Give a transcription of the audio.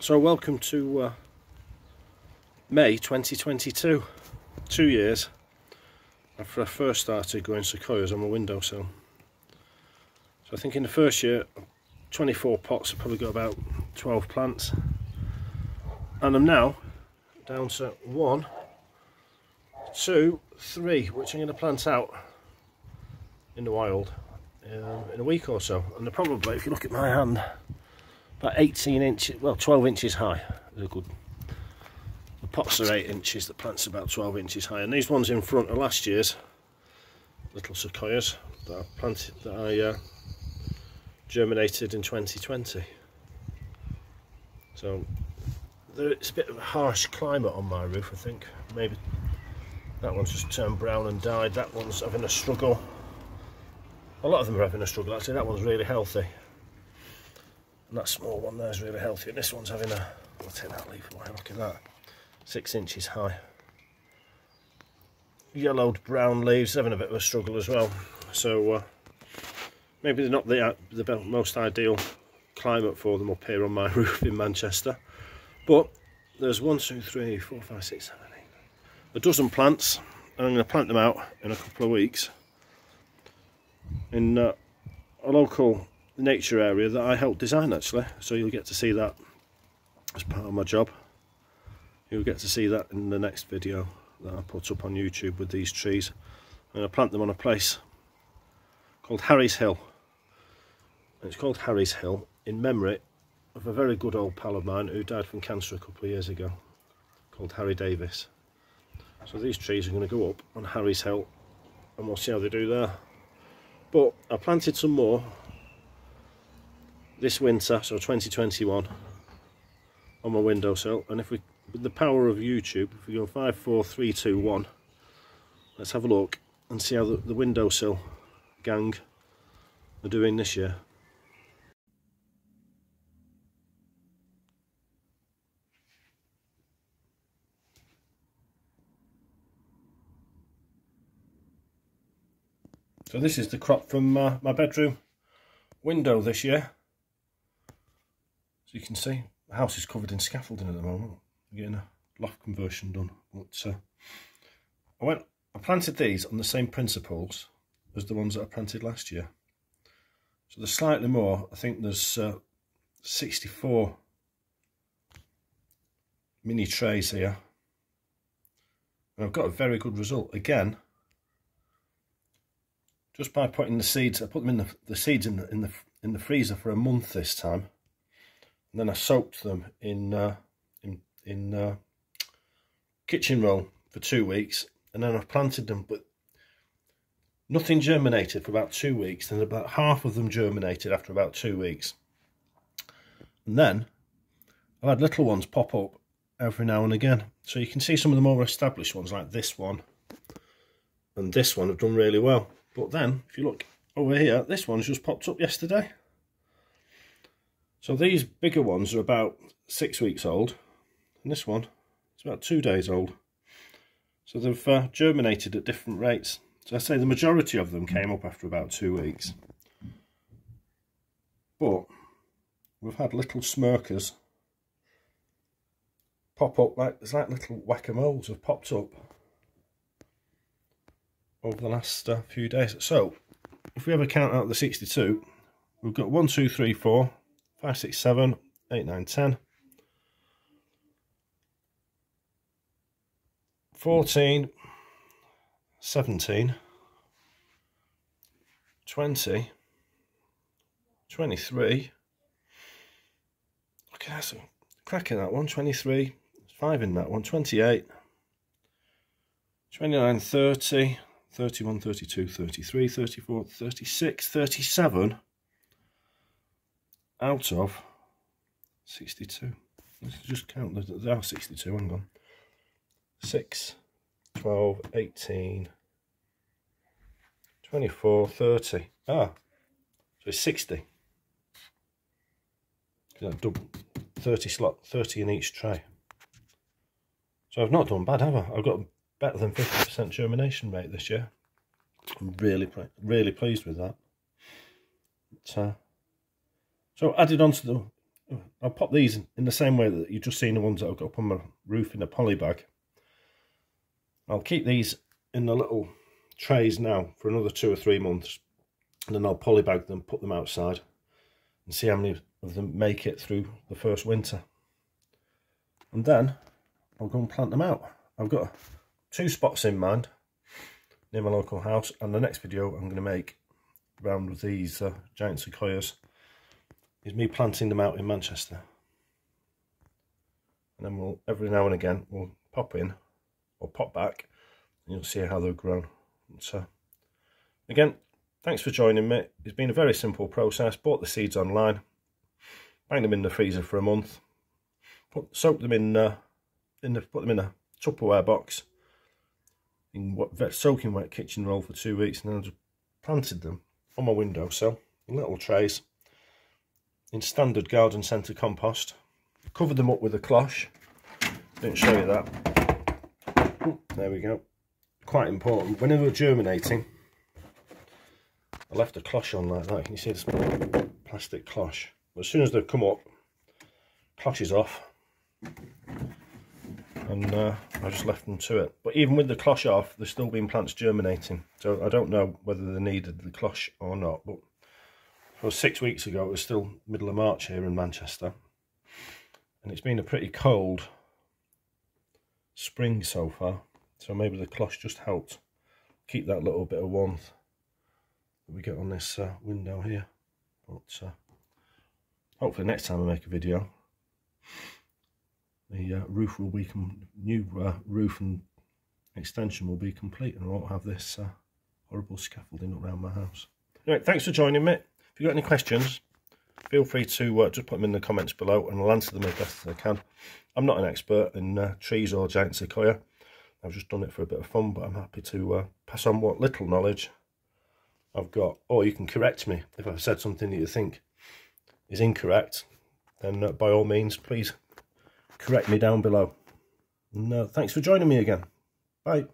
So welcome to May 2022, 2 years after I first started growing sequoias on my windowsill. So I think in the first year, 24 pots, I probably got about 12 plants, and I'm now down to 1, 2, 3, which I'm going to plant out in the wild in a week or so. And they're probably, if you look at my hand, about 18 inches, well 12 inches high. They're good. The pots are 8 inches, the plant's about 12 inches high, and these ones in front are last year's little sequoias that I planted, that I germinated in 2020. So it's a bit of a harsh climate on my roof, I think. Maybe that one's just turned brown and died, that one's having a struggle. A lot of them are having a struggle actually. That one's really healthy. And that small one there is really healthy, and this one's having a, I'll take that leaf away, look at that, 6 inches high. Yellowed brown leaves, having a bit of a struggle as well. So maybe they're not the most ideal climate for them up here on my roof in Manchester. But there's 1, 2, 3, 4, 5, 6, 7, 8, a dozen plants, and I'm going to plant them out in a couple of weeks in a local nature area that I helped design actually. So you'll get to see that as part of my job. You'll get to see that in the next video that I put up on YouTube with these trees. I'm going to plant them on a place called Harry's Hill. And it's called Harry's Hill in memory of a very good old pal of mine who died from cancer a couple of years ago, called Harry Davis. So these trees are going to go up on Harry's Hill and we'll see how they do there. But I planted some more this winter, so 2021, on my windowsill, and if we, with the power of YouTube, if we go 5, 4, 3, 2, 1, let's have a look and see how the windowsill gang are doing this year. So this is the crop from my bedroom window this year. So you can see the house is covered in scaffolding at the moment. We're getting a loft conversion done. But I planted these on the same principles as the ones that I planted last year. So there's slightly more. I think there's 64 mini trays here. And I've got a very good result. Again, just by putting the seeds, I put them in the seeds in the freezer for a month this time, and then I soaked them in kitchen roll for 2 weeks, and then I planted them, but nothing germinated for about 2 weeks. Then about half of them germinated after about 2 weeks, and then I've had little ones pop up every now and again. So you can see some of the more established ones like this one and this one have done really well. But then, if you look over here, this one's just popped up yesterday. So these bigger ones are about 6 weeks old, and this one is about 2 days old. So they've germinated at different rates. So I say the majority of them came up after about 2 weeks. But we've had little smirkers pop up, it's like little whack-a-moles have popped up over the last few days. So if we ever count out the 62, we've got 1, 2, 3, 4, 5, 6, 7, 8, 9, 10, 14, 17, 20, 23, okay, that's a crack in that one, 23, 5 in that one, 28, 29, 30, 31, 32, 33, 34, 36, 37 out of 62. Let's just count, there are 62, hang on. 6, 12, 18, 24, 30. So it's 60. Double 30 slot, 30 in each tray. So I've not done bad, have I? I've got better than 50% germination rate this year. I'm really pleased with that. So added on to the I'll pop these in the same way that you've just seen the ones that I've got up on my roof in a poly bag. I'll keep these in the little trays now for another 2 or 3 months, and then I'll polybag them, put them outside, and see how many of them make it through the first winter. And then I'll go and plant them out. I've got 2 spots in mind near my local house, and the next video I'm going to make around with these giant sequoias is me planting them out in Manchester. And then we'll, every now and again, we'll pop in or pop back, and you'll see how they've grown. So again, thanks for joining me. It's been a very simple process. Bought the seeds online, banged them in the freezer for a month, soaked them put them in a Tupperware box in soaking wet kitchen roll for 2 weeks, and then I just planted them on my windowsill in little trays in standard garden centre compost. Covered them up with a cloche. Didn't show you that. Ooh, there we go. Quite important. When they were germinating, I left a cloche on like that. Can you see this plastic cloche? But as soon as they've come up, cloche is off, and I just left them to it. But even with the cloche off, there's still been plants germinating. So I don't know whether they needed the cloche or not. But for 6 weeks ago, it was still middle of March here in Manchester, and it's been a pretty cold spring so far. So maybe the cloche just helped keep that little bit of warmth that we get on this window here. But hopefully next time I make a video, the roof will be new roof and extension will be complete, and I won't have this horrible scaffolding around my house. Anyway, thanks for joining me. If you've got any questions, feel free to just put them in the comments below, and I'll answer them as best as I can. I'm not an expert in trees or giant sequoia. I've just done it for a bit of fun, but I'm happy to pass on what little knowledge I've got. Or you can correct me if I've said something that you think is incorrect, then by all means, please correct me down below. And thanks for joining me again. Bye.